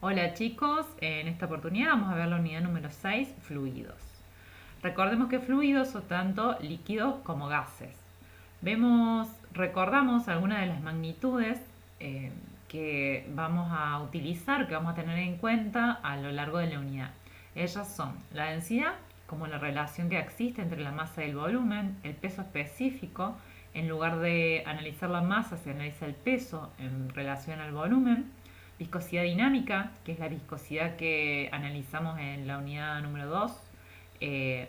Hola chicos, en esta oportunidad vamos a ver la unidad número 6, fluidos. Recordemos que fluidos son tanto líquidos como gases. Recordamos algunas de las magnitudes eh, que vamos a utilizar, que vamos a tener en cuenta a lo largo de la unidad. Ellas son la densidad, como la relación que existe entre la masa y el volumen, el peso específico, en lugar de analizar la masa se analiza el peso en relación al volumen, viscosidad dinámica, que es la viscosidad que analizamos en la unidad número 2,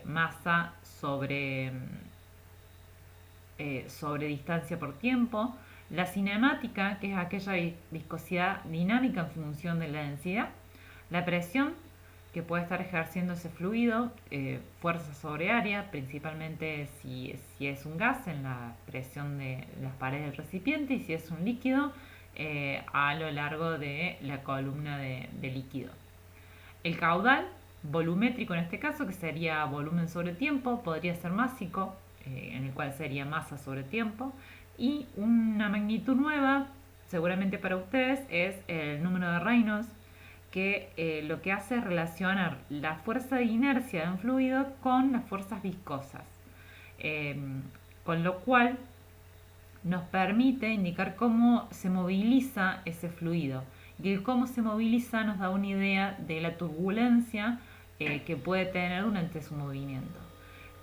masa sobre distancia por tiempo, la cinemática, que es aquella viscosidad dinámica en función de la densidad, la presión, que puede estar ejerciendo ese fluido, fuerza sobre área, principalmente si es un gas en la presión de las paredes del recipiente y si es un líquido a lo largo de la columna de líquido. El caudal, volumétrico en este caso, que sería volumen sobre tiempo, podría ser másico, en el cual sería masa sobre tiempo, y una magnitud nueva, seguramente para ustedes, es el número de Reynolds, que lo que hace es relacionar la fuerza de inercia de un fluido con las fuerzas viscosas, eh, con lo cual nos permite indicar cómo se moviliza ese fluido. Y el cómo se moviliza nos da una idea de la turbulencia que puede tener durante su movimiento.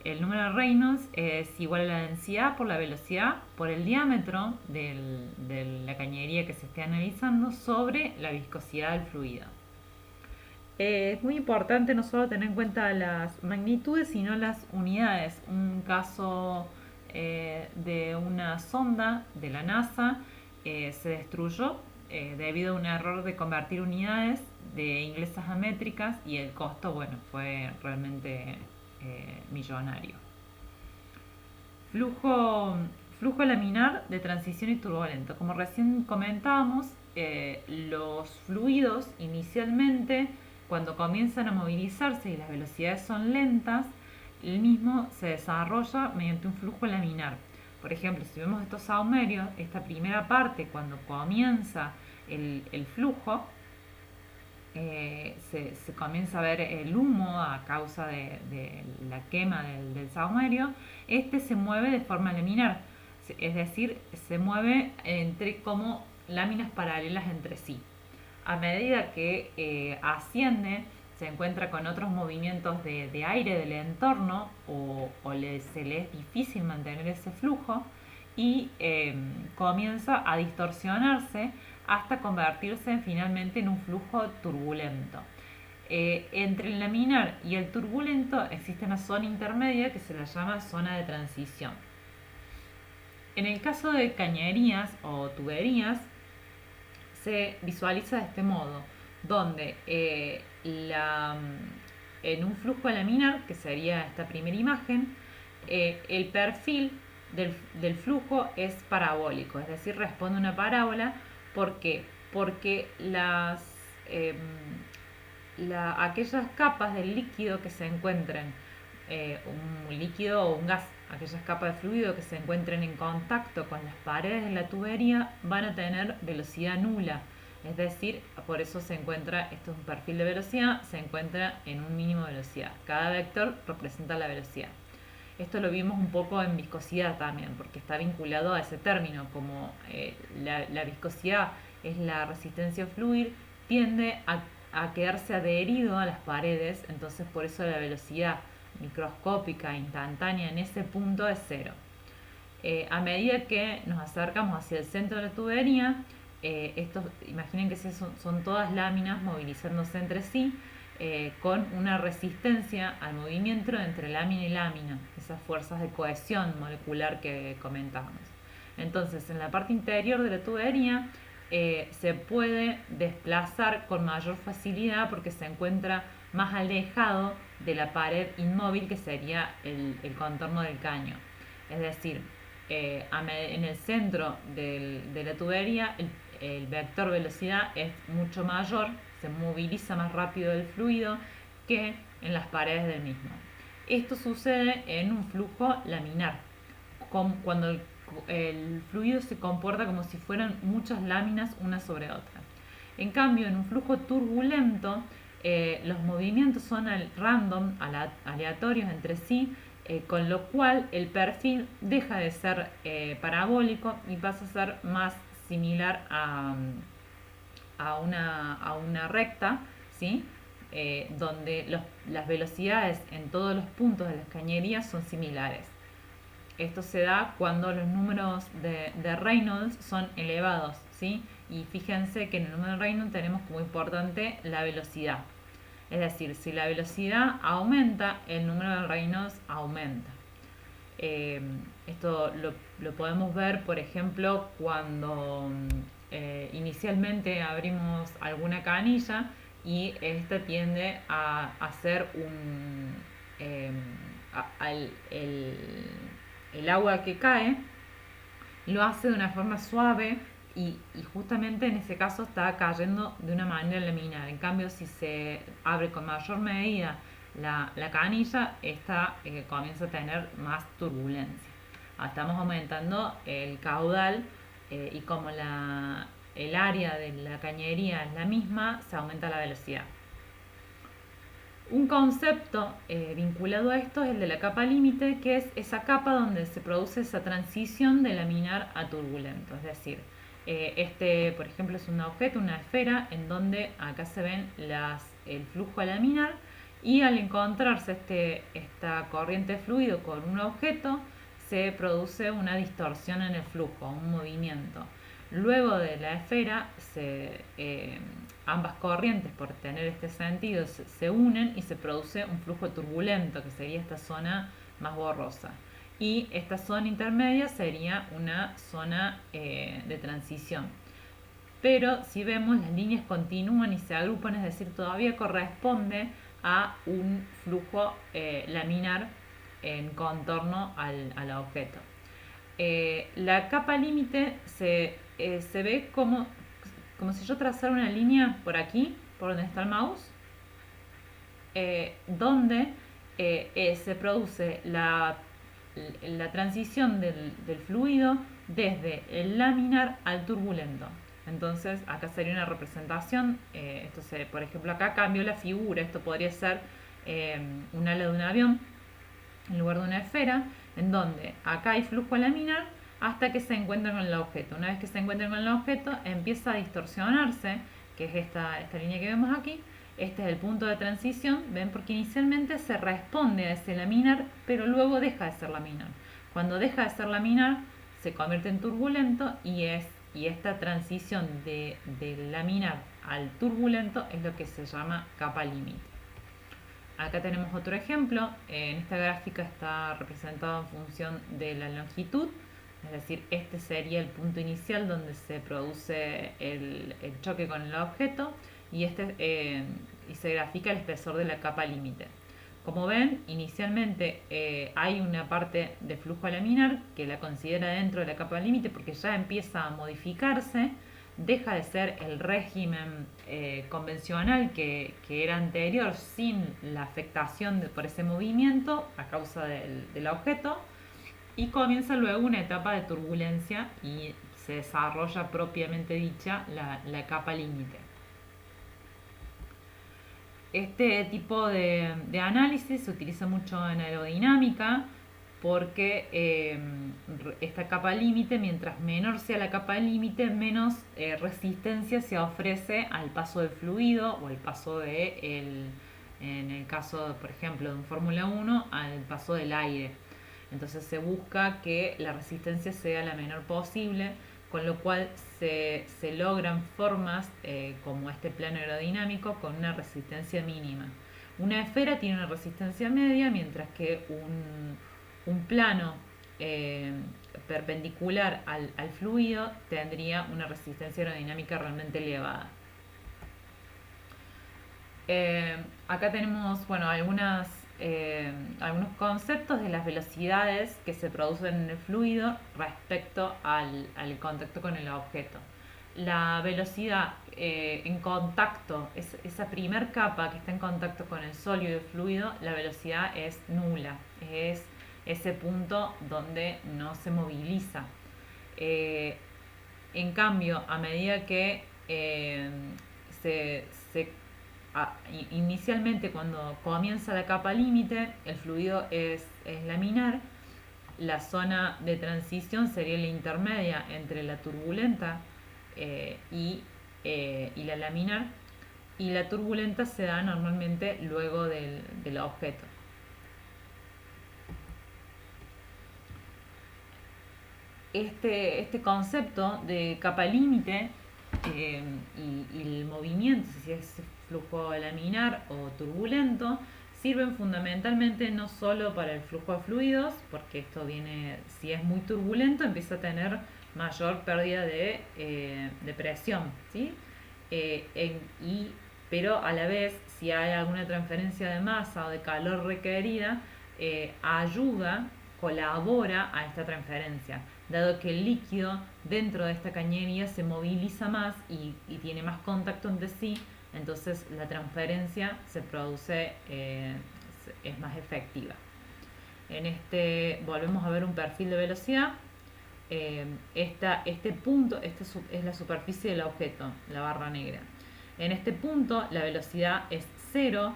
El número de Reynolds es igual a la densidad por la velocidad por el diámetro de la cañería que se esté analizando sobre la viscosidad del fluido. Es muy importante no solo tener en cuenta las magnitudes, sino las unidades. Un caso de una sonda de la NASA se destruyó debido a un error de convertir unidades de inglesas a métricas y el costo, bueno, fue realmente millonario. Flujo, flujo laminar de transición y turbulento. Como recién comentábamos, los fluidos inicialmente, cuando comienzan a movilizarse y las velocidades son lentas, el mismo se desarrolla mediante un flujo laminar. Por ejemplo, si vemos estos sahumerios, esta primera parte, cuando comienza el flujo, se comienza a ver el humo a causa de la quema del saumerio. Este se mueve de forma laminar, es decir, se mueve entre como láminas paralelas entre sí. A medida que asciende, se encuentra con otros movimientos de aire del entorno se le es difícil mantener ese flujo y comienza a distorsionarse hasta convertirse finalmente en un flujo turbulento. Entre el laminar y el turbulento existe una zona intermedia que se la llama zona de transición. En el caso de cañerías o tuberías, se visualiza de este modo, donde en un flujo laminar, que sería esta primera imagen, el perfil del flujo es parabólico, es decir, responde a una parábola. ¿Por qué? Porque aquellas capas del líquido que se encuentren, un líquido o un gas, aquellas capas de fluido que se encuentren en contacto con las paredes de la tubería van a tener velocidad nula. Es decir, por eso se encuentra, esto es un perfil de velocidad, se encuentra en un mínimo de velocidad. Cada vector representa la velocidad. Esto lo vimos un poco en viscosidad también, porque está vinculado a ese término, como la viscosidad es la resistencia a fluir, tiende a quedarse adherido a las paredes, entonces por eso la velocidad microscópica, instantánea en ese punto es cero. A medida que nos acercamos hacia el centro de la tubería, imaginen que son todas láminas movilizándose entre sí, con una resistencia al movimiento entre lámina y lámina, esas fuerzas de cohesión molecular que comentábamos. Entonces, en la parte interior de la tubería se puede desplazar con mayor facilidad porque se encuentra más alejado de la pared inmóvil que sería el contorno del caño. Es decir, en el centro de la tubería el vector velocidad es mucho mayor, se moviliza más rápido el fluido que en las paredes del mismo. Esto sucede en un flujo laminar, cuando el fluido se comporta como si fueran muchas láminas una sobre otra. En cambio, en un flujo turbulento, los movimientos son random, aleatorios entre sí, con lo cual el perfil deja de ser parabólico y pasa a ser más similar a una recta, ¿sí? Donde las velocidades en todos los puntos de las cañerías son similares. Esto se da cuando los números de Reynolds son elevados, ¿sí? Y fíjense que en el número de Reynolds tenemos como importante la velocidad. Es decir, si la velocidad aumenta, el número de Reynolds aumenta. Esto lo podemos ver, por ejemplo, cuando inicialmente abrimos alguna canilla y esta tiende a hacer el agua que cae lo hace de una forma suave y justamente en ese caso está cayendo de una manera laminar. En cambio, si se abre con mayor medida la canilla, esta comienza a tener más turbulencia. Estamos aumentando el caudal y como el área de la cañería es la misma, se aumenta la velocidad. Un concepto vinculado a esto es el de la capa límite, que es esa capa donde se produce esa transición de laminar a turbulento. Es decir, por ejemplo, es un objeto, una esfera, en donde acá se ven el flujo laminar y al encontrarse esta corriente de fluido con un objeto, se produce una distorsión en el flujo, un movimiento. Luego de la esfera, ambas corrientes, por tener este sentido, se unen y se produce un flujo turbulento, que sería esta zona más borrosa. Y esta zona intermedia sería una zona de transición. Pero si vemos, las líneas continúan y se agrupan, es decir, todavía corresponde a un flujo laminar en contorno al objeto. La capa límite se ve como si yo trazara una línea por aquí, por donde está el mouse, donde se produce la transición del fluido desde el laminar al turbulento. Entonces acá sería una representación, por ejemplo acá cambió la figura, esto podría ser un ala de un avión en lugar de una esfera, en donde acá hay flujo laminar hasta que se encuentra con el objeto. Una vez que se encuentra con el objeto, empieza a distorsionarse, que es esta línea que vemos aquí. Este es el punto de transición, ven, porque inicialmente se responde a ese laminar, pero luego deja de ser laminar. Cuando deja de ser laminar, se convierte en turbulento y esta transición del laminar al turbulento es lo que se llama capa límite. Acá tenemos otro ejemplo. En esta gráfica está representado en función de la longitud, es decir, este sería el punto inicial donde se produce el choque con el objeto y se grafica el espesor de la capa límite. Como ven, inicialmente hay una parte de flujo laminar que la considera dentro de la capa límite porque ya empieza a modificarse, deja de ser el régimen convencional que era anterior sin la afectación por ese movimiento a causa del objeto, y comienza luego una etapa de turbulencia y se desarrolla propiamente dicha la capa límite. Este tipo de análisis se utiliza mucho en aerodinámica porque esta capa límite, mientras menor sea la capa límite, menos resistencia se ofrece al paso del fluido o al paso en el caso, por ejemplo, de un Fórmula 1, al paso del aire. Entonces se busca que la resistencia sea la menor posible, con lo cual se logran formas como este plano aerodinámico con una resistencia mínima. Una esfera tiene una resistencia media, mientras que un plano perpendicular al fluido tendría una resistencia aerodinámica realmente elevada. Acá tenemos algunos conceptos de las velocidades que se producen en el fluido respecto al contacto con el objeto. La velocidad en contacto, esa primer capa que está en contacto con el sólido y el fluido, la velocidad es nula, es ese punto donde no se moviliza. En cambio, a medida que inicialmente cuando comienza la capa límite, el fluido es laminar. La zona de transición sería la intermedia entre la turbulenta y la laminar, y la turbulenta se da normalmente luego del objeto. Este concepto de capa límite y el movimiento, si es flujo laminar o turbulento, sirven fundamentalmente no solo para el flujo de fluidos, porque esto viene, si es muy turbulento, empieza a tener mayor pérdida de presión, ¿sí? Pero a la vez, si hay alguna transferencia de masa o de calor requerida, ayuda, colabora a esta transferencia, dado que el líquido dentro de esta cañería se moviliza más y tiene más contacto entre sí, entonces la transferencia se produce, es más efectiva. Volvemos a ver un perfil de velocidad. Este punto, esta es la superficie del objeto, la barra negra. En este punto la velocidad es cero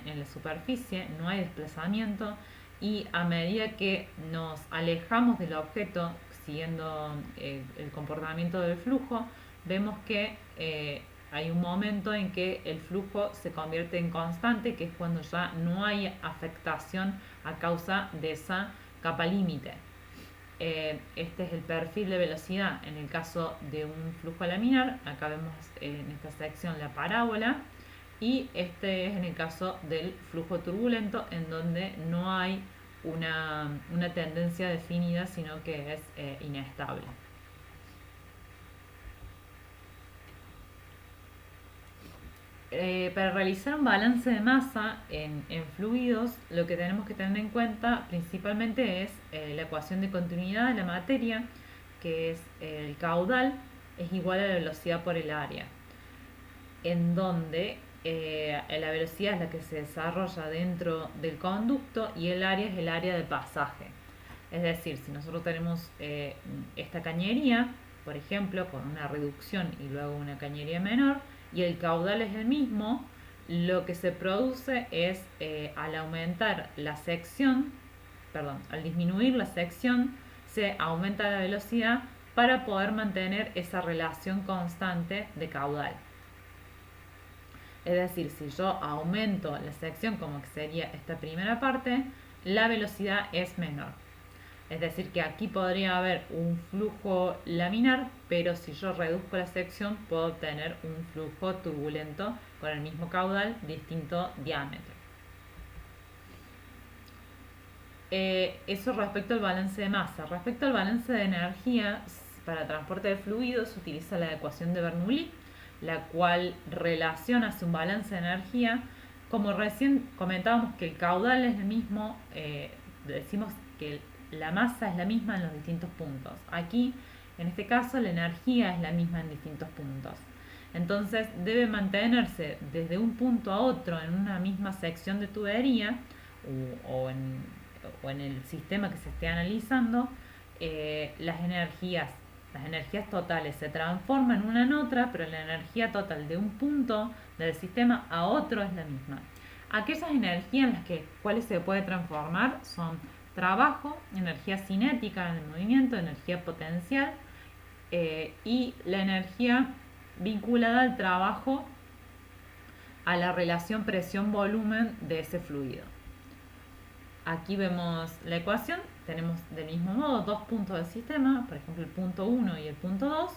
en la superficie, no hay desplazamiento, y a medida que nos alejamos del objeto siguiendo el comportamiento del flujo, vemos que hay un momento en que el flujo se convierte en constante, que es cuando ya no hay afectación a causa de esa capa límite. Este es el perfil de velocidad en el caso de un flujo laminar. Acá vemos en esta sección la parábola, y este es en el caso del flujo turbulento, en donde no hay una tendencia definida, sino que es inestable. Para realizar un balance de masa en fluidos, lo que tenemos que tener en cuenta principalmente es la ecuación de continuidad de la materia, que es el caudal es igual a la velocidad por el área, en donde la velocidad es la que se desarrolla dentro del conducto y el área es el área de pasaje. Es decir, si nosotros tenemos esta cañería, por ejemplo, con una reducción y luego una cañería menor, y el caudal es el mismo, lo que se produce es al aumentar la sección, al disminuir la sección, se aumenta la velocidad para poder mantener esa relación constante de caudal. Es decir, si yo aumento la sección, como que sería esta primera parte, la velocidad es menor. Es decir, que aquí podría haber un flujo laminar, pero si yo reduzco la sección puedo obtener un flujo turbulento con el mismo caudal, distinto diámetro. Eso respecto al balance de masa. Respecto al balance de energía, para transporte de fluidos se utiliza la ecuación de Bernoulli, la cual relaciona hacia un balance de energía. Como recién comentábamos que el caudal es el mismo, decimos que la masa es la misma en los distintos puntos. Aquí, en este caso, la energía es la misma en distintos puntos. Entonces, debe mantenerse desde un punto a otro en una misma sección de tubería o en el sistema que se esté analizando. Las energías totales se transforman una en otra, pero la energía total de un punto del sistema a otro es la misma. Aquellas energías en las cuales se puede transformar son trabajo, energía cinética en el movimiento, energía potencial y la energía vinculada al trabajo, a la relación presión-volumen de ese fluido. Aquí vemos la ecuación, tenemos del mismo modo dos puntos del sistema, por ejemplo el punto 1 y el punto 2,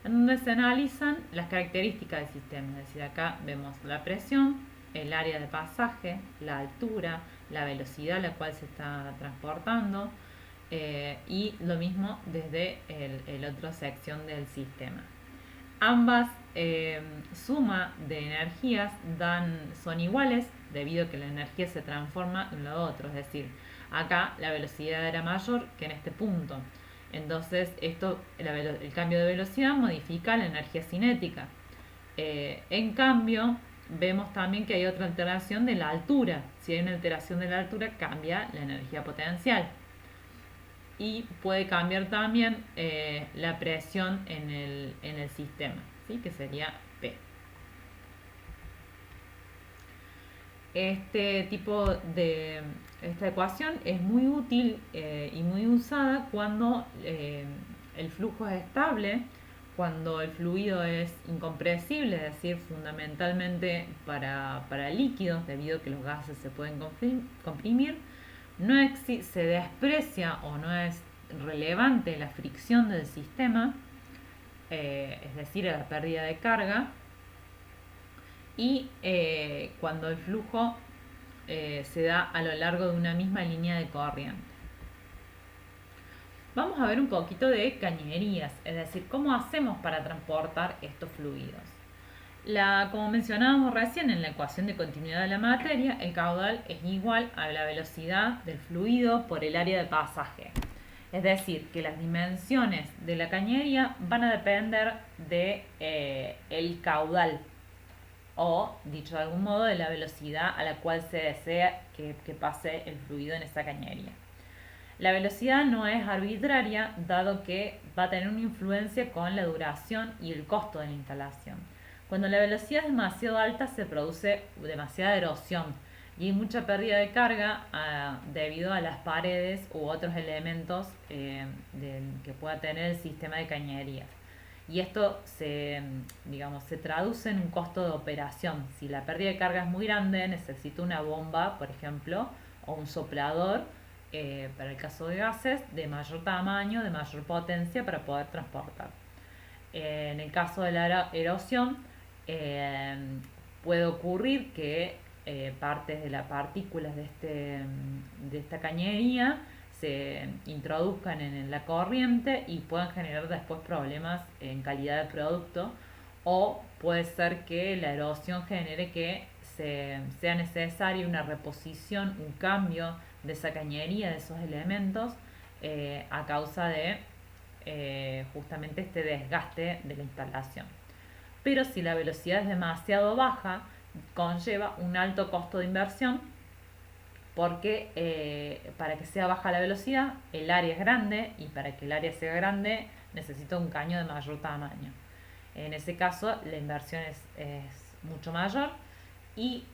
en donde se analizan las características del sistema. Es decir, acá vemos la presión, el área de pasaje, la altura, la velocidad a la cual se está transportando y lo mismo desde el otra sección del sistema. Ambas suma de energías son iguales debido a que la energía se transforma en lo otro, es decir, acá la velocidad era mayor que en este punto. Entonces el cambio de velocidad modifica la energía cinética. En cambio, vemos también que hay otra alteración de la altura. Si hay una alteración de la altura, cambia la energía potencial. Y puede cambiar también la presión en el sistema, ¿sí? Que sería P. Este tipo de esta ecuación es muy útil y muy usada cuando el flujo es estable, cuando el fluido es incompresible, es decir, fundamentalmente para líquidos, debido a que los gases se pueden comprimir, se desprecia o no es relevante la fricción del sistema, es decir, la pérdida de carga, y cuando el flujo se da a lo largo de una misma línea de corriente. Vamos a ver un poquito de cañerías, es decir, cómo hacemos para transportar estos fluidos. Como mencionábamos recién en la ecuación de continuidad de la materia, el caudal es igual a la velocidad del fluido por el área de pasaje. Es decir, que las dimensiones de la cañería van a depender de el caudal, o, dicho de algún modo, de la velocidad a la cual se desea que pase el fluido en esa cañería. La velocidad no es arbitraria, dado que va a tener una influencia con la duración y el costo de la instalación. Cuando la velocidad es demasiado alta se produce demasiada erosión y hay mucha pérdida de carga debido a las paredes u otros elementos que pueda tener el sistema de cañerías. Y esto se traduce en un costo de operación. Si la pérdida de carga es muy grande, necesito una bomba, por ejemplo, o un soplador, para el caso de gases, de mayor tamaño, de mayor potencia para poder transportar. En el caso de la erosión, puede ocurrir que partes de las partículas de esta cañería se introduzcan en la corriente y puedan generar después problemas en calidad de producto, o puede ser que la erosión genere que sea necesaria una reposición, un cambio de esa cañería, de esos elementos, a causa de justamente este desgaste de la instalación. Pero si la velocidad es demasiado baja, conlleva un alto costo de inversión, porque para que sea baja la velocidad, el área es grande, y para que el área sea grande necesito un caño de mayor tamaño. En ese caso la inversión es mucho mayor, y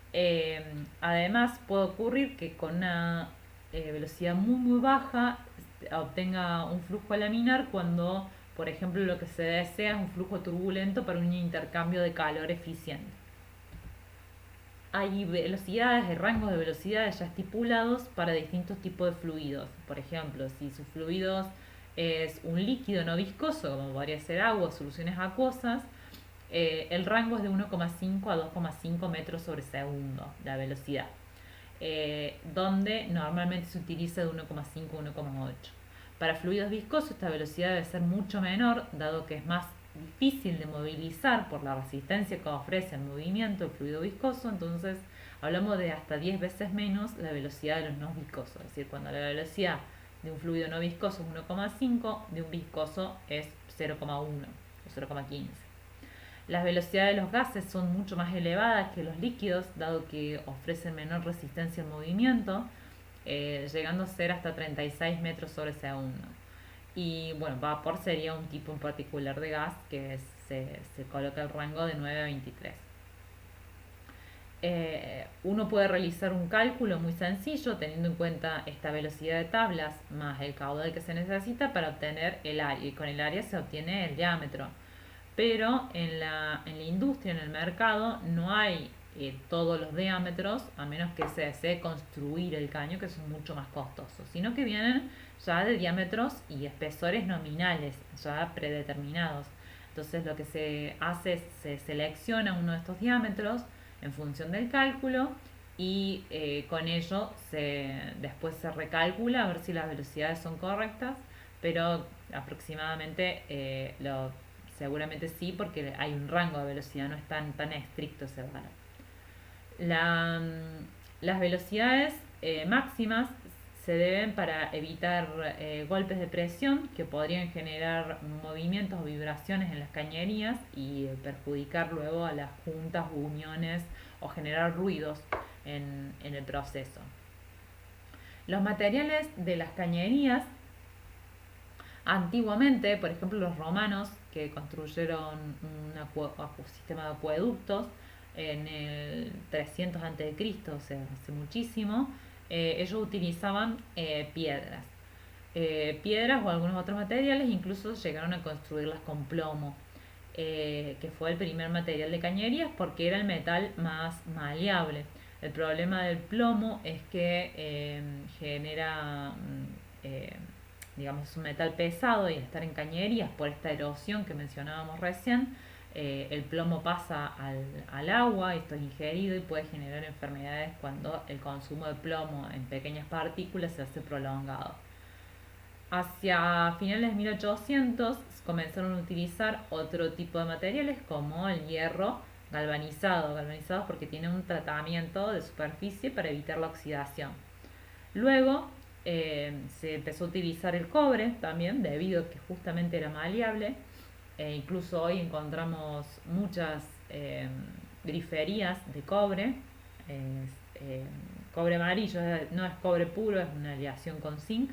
además puede ocurrir que con una velocidad muy baja obtenga un flujo laminar cuando, por ejemplo, lo que se desea es un flujo turbulento para un intercambio de calor eficiente. Hay velocidades, hay rangos de velocidades ya estipulados para distintos tipos de fluidos. Por ejemplo, si sus fluidos es un líquido no viscoso, como podría ser agua o soluciones acuosas, el rango es de 1,5 a 2,5 metros sobre segundo, la velocidad, donde normalmente se utiliza de 1,5 a 1,8. Para fluidos viscosos esta velocidad debe ser mucho menor, dado que es más difícil de movilizar por la resistencia que ofrece el movimiento del fluido viscoso. Entonces hablamos de hasta 10 veces menos la velocidad de los no viscosos. Es decir, cuando la velocidad de un fluido no viscoso es 1,5, de un viscoso es 0,1 o 0,15. Las velocidades de los gases son mucho más elevadas que los líquidos, dado que ofrecen menor resistencia al movimiento, llegando a ser hasta 36 metros sobre segundo. Y bueno, vapor sería un tipo en particular de gas que se coloca el rango de 9 a 23. Uno puede realizar un cálculo muy sencillo teniendo en cuenta esta velocidad de tablas más el caudal que se necesita para obtener el área, y con el área se obtiene el diámetro. Pero en la industria, en el mercado, no hay todos los diámetros, a menos que se desee construir el caño, que son mucho más costosos, sino que vienen ya de diámetros y espesores nominales, ya predeterminados. Entonces lo que se hace es se selecciona uno de estos diámetros en función del cálculo, y con ello después se recalcula a ver si las velocidades son correctas, pero aproximadamente seguramente sí, porque hay un rango de velocidad, no es tan estricto ese valor. Las velocidades máximas se deben para evitar golpes de presión que podrían generar movimientos o vibraciones en las cañerías y perjudicar luego a las juntas u uniones, o generar ruidos en el proceso. Los materiales de las cañerías antiguamente, por ejemplo, los romanos, que construyeron un sistema de acueductos, en el 300 a.C., o sea, hace muchísimo, ellos utilizaban piedras. Piedras o algunos otros materiales, incluso llegaron a construirlas con plomo, que fue el primer material de cañerías porque era el metal más maleable. El problema del plomo es que genera, digamos, es un metal pesado y al estar en cañerías por esta erosión que mencionábamos recién, el plomo pasa al agua, esto es ingerido y puede generar enfermedades cuando el consumo de plomo en pequeñas partículas se hace prolongado. Hacia finales de 1800 comenzaron a utilizar otro tipo de materiales como el hierro galvanizado porque tiene un tratamiento de superficie para evitar la oxidación. Luego se empezó a utilizar el cobre también debido a que justamente era maleable. Incluso hoy encontramos muchas griferías de cobre. Cobre amarillo no es cobre puro, es una aleación con zinc,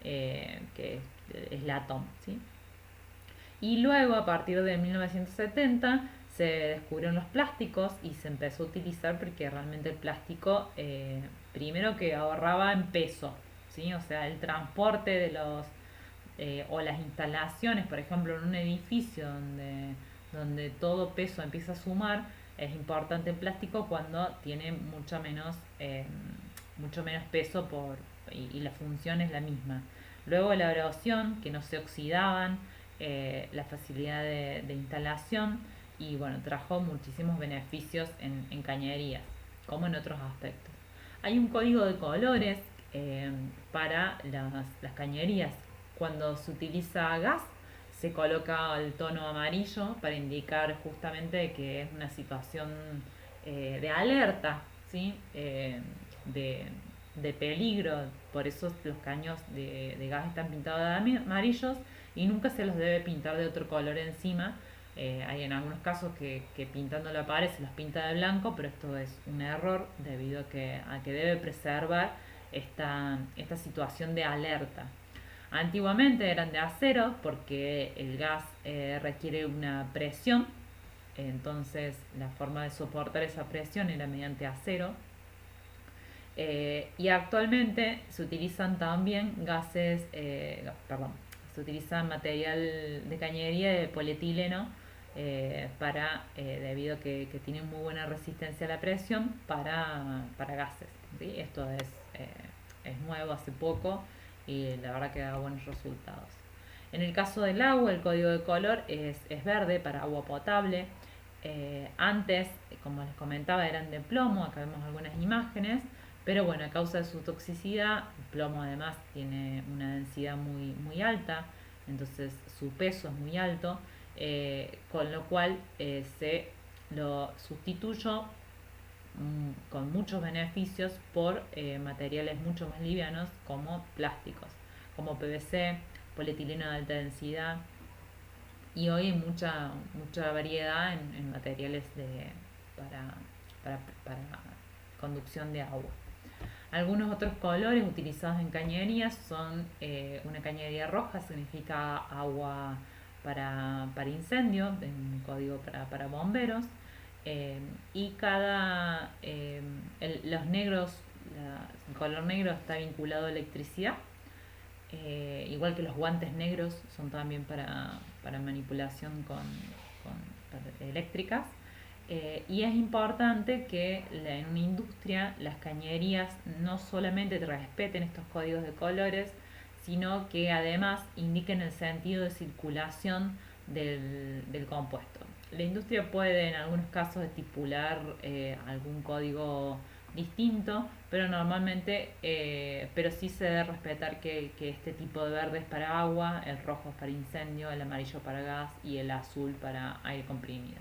que es latón, ¿sí? Y luego, a partir de 1970, se descubrieron los plásticos y se empezó a utilizar porque realmente el plástico, primero que ahorraba en peso, ¿sí? O sea, el transporte de los o las instalaciones, por ejemplo, en un edificio donde todo peso empieza a sumar, es importante el plástico cuando tiene mucho menos peso y la función es la misma. Luego la erosión, que no se oxidaban, la facilidad de instalación y bueno, trajo muchísimos beneficios en cañerías, como en otros aspectos. Hay un código de colores para las cañerías. Cuando se utiliza gas, se coloca el tono amarillo para indicar justamente que es una situación de alerta, ¿sí? De peligro. Por eso los caños de gas están pintados de amarillos y nunca se los debe pintar de otro color encima. Hay en algunos casos que pintando la pared se los pinta de blanco, pero esto es un error debido a que debe preservar esta situación de alerta. Antiguamente eran de acero porque el gas requiere una presión, entonces la forma de soportar esa presión era mediante acero. Y actualmente se utilizan también se utiliza material de cañería de polietileno debido a que tienen muy buena resistencia a la presión para gases, ¿sí? Esto es nuevo, hace poco, y la verdad que da buenos resultados. En el caso del agua, el código de color es verde para agua potable. Antes, como les comentaba, eran de plomo, acá vemos algunas imágenes, pero bueno, a causa de su toxicidad, el plomo además tiene una densidad muy alta, entonces su peso es muy alto, con lo cual se lo sustituyó con muchos beneficios por materiales mucho más livianos como plásticos, como PVC, polietileno de alta densidad, y hoy hay mucha variedad en materiales para conducción de agua. Algunos otros colores utilizados en cañerías son una cañería roja, significa agua para incendio, un código para bomberos, y los negros, el color negro está vinculado a electricidad, igual que los guantes negros son también para manipulación eléctricas. Y es importante que en una industria las cañerías no solamente respeten estos códigos de colores, sino que además indiquen el sentido de circulación del compuesto. La industria puede en algunos casos estipular algún código distinto, pero normalmente, pero sí se debe respetar que este tipo de verde es para agua, el rojo es para incendio, el amarillo para gas y el azul para aire comprimido.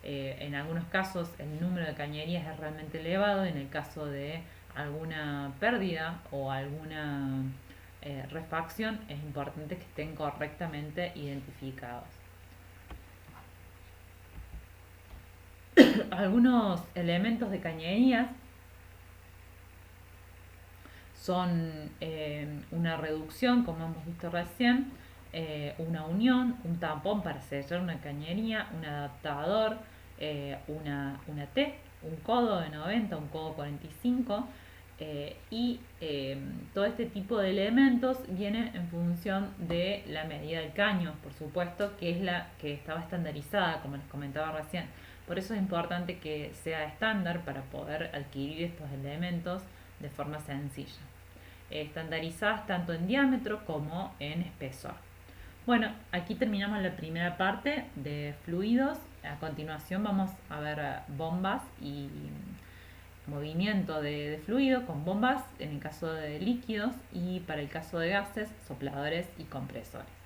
En algunos casos el número de cañerías es realmente elevado. En el caso de alguna pérdida o alguna refacción es importante que estén correctamente identificados. Algunos elementos de cañerías son una reducción, como hemos visto recién, una unión, un tampón para sellar una cañería, un adaptador, una T, un codo de 90, un codo 45, todo este tipo de elementos vienen en función de la medida del caño, por supuesto, que es la que estaba estandarizada, como les comentaba recién. Por eso es importante que sea estándar para poder adquirir estos elementos de forma sencilla. Estandarizadas tanto en diámetro como en espesor. Bueno, aquí terminamos la primera parte de fluidos. A continuación vamos a ver bombas y movimiento de fluido con bombas en el caso de líquidos y para el caso de gases, sopladores y compresores.